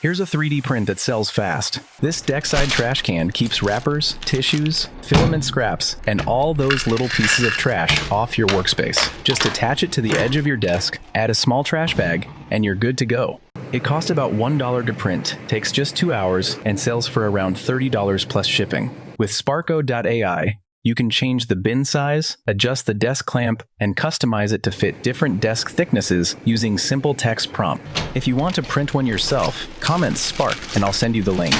Here's a 3D print that sells fast. This deck-side trash can keeps wrappers, tissues, filament scraps, and all those little pieces of trash off your workspace. Just attach it to the edge of your desk, add a small trash bag, and you're good to go. It costs about $1 to print, takes just 2 hours, and sells for around $30 plus shipping. With Sparko.ai, you can change the bin size, adjust the desk clamp, and customize it to fit different desk thicknesses using simple text prompt. If you want to print one yourself, comment Spark and I'll send you the link.